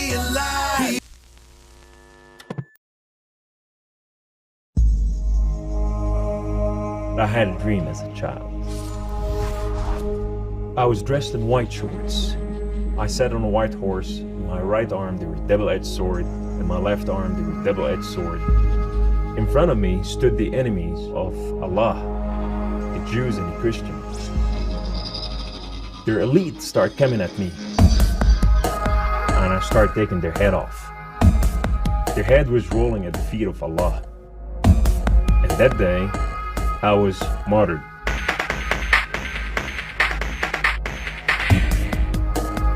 be alive. I had a dream as a child. I was dressed in white shorts. I sat on a white horse. In my right arm there was a double-edged sword. In my left arm there was a double-edged sword. In front of me stood the enemies of Allah, the Jews and the Christians. Their elite started coming at me, and I started taking their head off. Their head was rolling at the feet of Allah. And that day, I was martyred.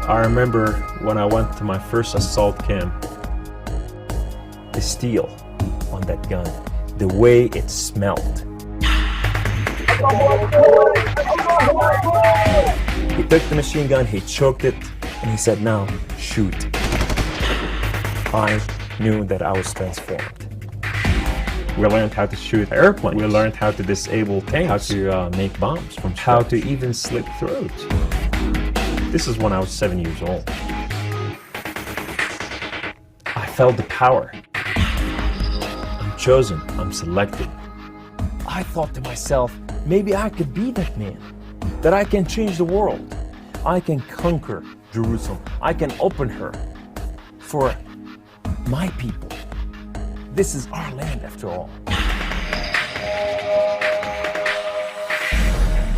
I remember when I went to my first assault camp, the steel on that gun, the way it smelled. He took the machine gun, he choked it, and he said, "Now, shoot." I knew that I was transformed. We learned how to shoot airplanes. We learned how to disable tanks, how to make bombs, from how to even slit throats. This is when I was 7 years old. I felt the power. I'm chosen, I'm selected. I thought to myself, maybe I could be that man, that I can change the world. I can conquer Jerusalem. I can open her for my people. This is our land after all.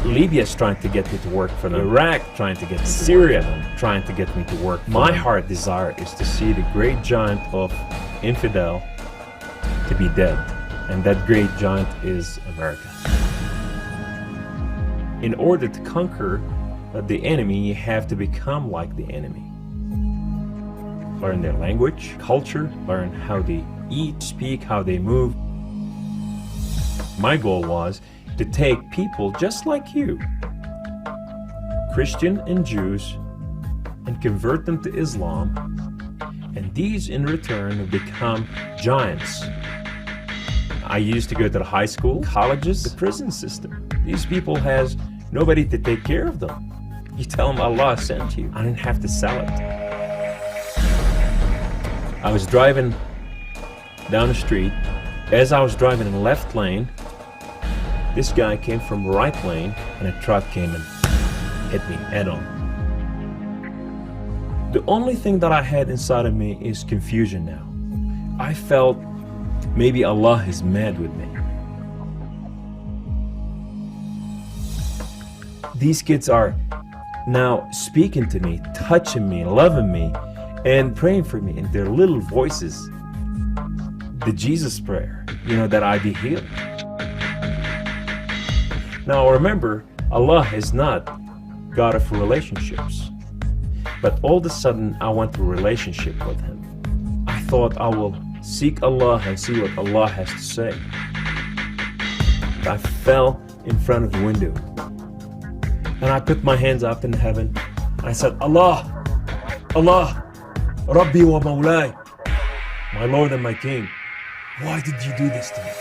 Libya is trying to get me to work for them. Iraq trying to get me to Syria trying to get me to work for My heart desire is to see the great giant of infidel to be dead. And that great giant is America. In order to conquer the enemy, you have to become like the enemy. Learn their language, culture, learn how they eat, speak, how they move. My goal was to take people just like you, Christian and Jews, and convert them to Islam, and these in return have become giants. I used to go to the high school, colleges, the prison system. These people has nobody to take care of them. You tell them Allah sent you. I didn't have to sell it. I was driving down the street. As I was driving in the left lane, this guy came from right lane, and a truck came and hit me head on. The only thing that I had inside of me is confusion now. I felt maybe Allah is mad with me. These kids are now speaking to me, touching me, loving me, and praying for me in their little voices. The Jesus prayer, that I be healed. Now remember, Allah is not God of relationships. But all of a sudden, I want a relationship with Him. I thought I will seek Allah and see what Allah has to say. I fell in front of the window. And I put my hands up in heaven. And I said, Allah, Allah, Rabbi wa Mawlai, my Lord and my King, why did you do this to me?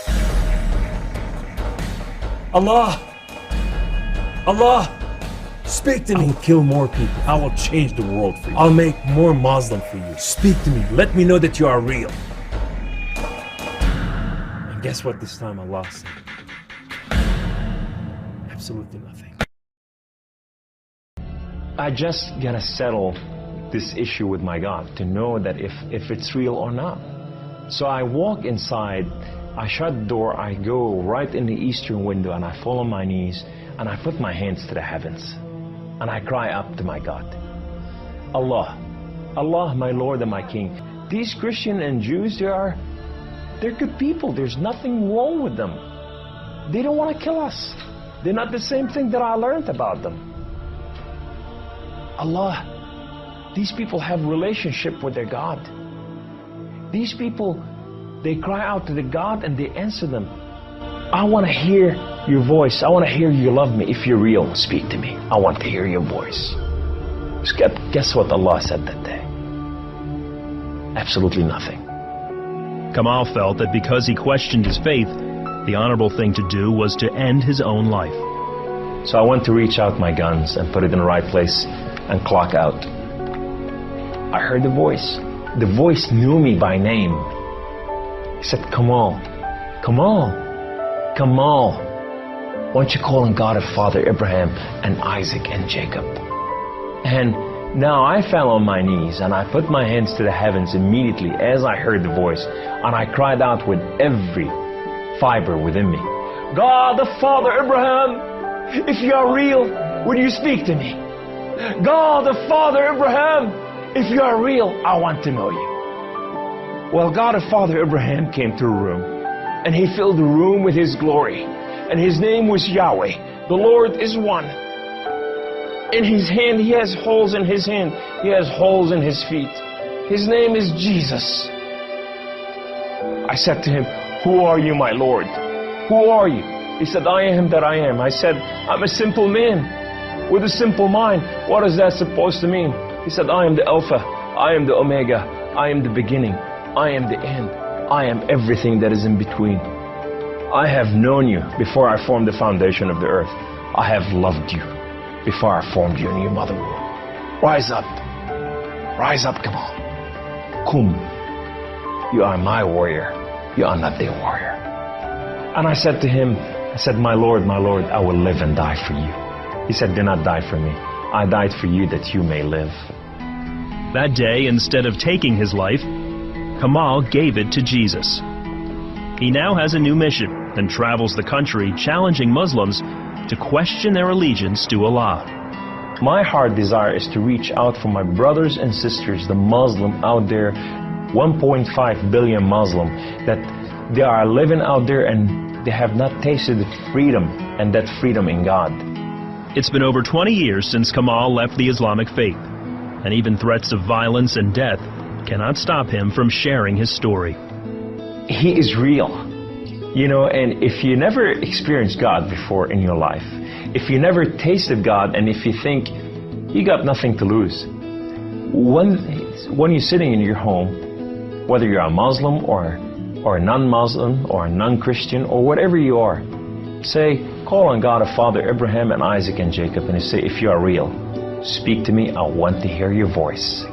Allah, Allah, speak to me. I will kill more people. I will change the world for you. I'll make more Muslim for you. Speak to me. Let me know that you are real. And guess what this time Allah said? Absolutely nothing. I just gotta settle this issue with my God to know that if it's real or not. So I walk inside, I shut the door, I go right in the eastern window, and I fall on my knees, and I put my hands to the heavens, and I cry up to my God. Allah, Allah, my Lord and my King. These Christian and Jews, they're good people. There's nothing wrong with them. They don't want to kill us. They're not the same thing that I learned about them. Allah, these people have relationship with their God. These people, they cry out to the God and they answer them. I want to hear your voice. I want to hear you love me. If you're real, speak to me. I want to hear your voice. Guess what Allah said that day? Absolutely nothing. Kamal felt that because he questioned his faith, the honorable thing to do was to end his own life. So I went to reach out my guns and put it in the right place and clock out. I heard the voice. the voice knew me by name. He said, Kamal, Kamal, Kamal, why don't you call on God of Father Abraham and Isaac and Jacob? And now I fell on my knees and I put my hands to the heavens immediately as I heard the voice, and I cried out with every fiber within me, God of Father Abraham, if you are real, would you speak to me? God of Father Abraham, if you are real, I want to know you. Well, God of Father Abraham came to the room, and he filled the room with his glory, and his name was Yahweh. The Lord is one. In his hand, he has holes in his hand. He has holes in his feet. His name is Jesus. I said to him, who are you, my Lord? Who are you? He said, I am that I am. I said, I'm a simple man with a simple mind. What is that supposed to mean? He said, I am the Alpha. I am the Omega. I am the beginning. I am the end. I am everything that is in between. I have known you before I formed the foundation of the earth. I have loved you before I formed you in your mother womb. Rise up. Rise up, come on. Come. You are my warrior. You are not their warrior. And I said to him, I said, my Lord, I will live and die for you. He said, do not die for me. I died for you that you may live. That day, instead of taking his life, Kamal gave it to Jesus. He now has a new mission and travels the country challenging Muslims to question their allegiance to Allah. My heart desire is to reach out for my brothers and sisters, the Muslim out there, 1.5 billion Muslim, that they are living out there and they have not tasted the freedom, and that freedom in God. It's been over 20 years since Kamal left the Islamic faith, and even threats of violence and death cannot stop him from sharing his story. He is real. You know, and if you never experienced God before in your life, if you never tasted God, and if you think you got nothing to lose, when you're sitting in your home, whether you're a Muslim or a non-Muslim or a non-Christian or whatever you are, say, call on God of Father Abraham and Isaac and Jacob, and say, if you are real, speak to me, I want to hear your voice.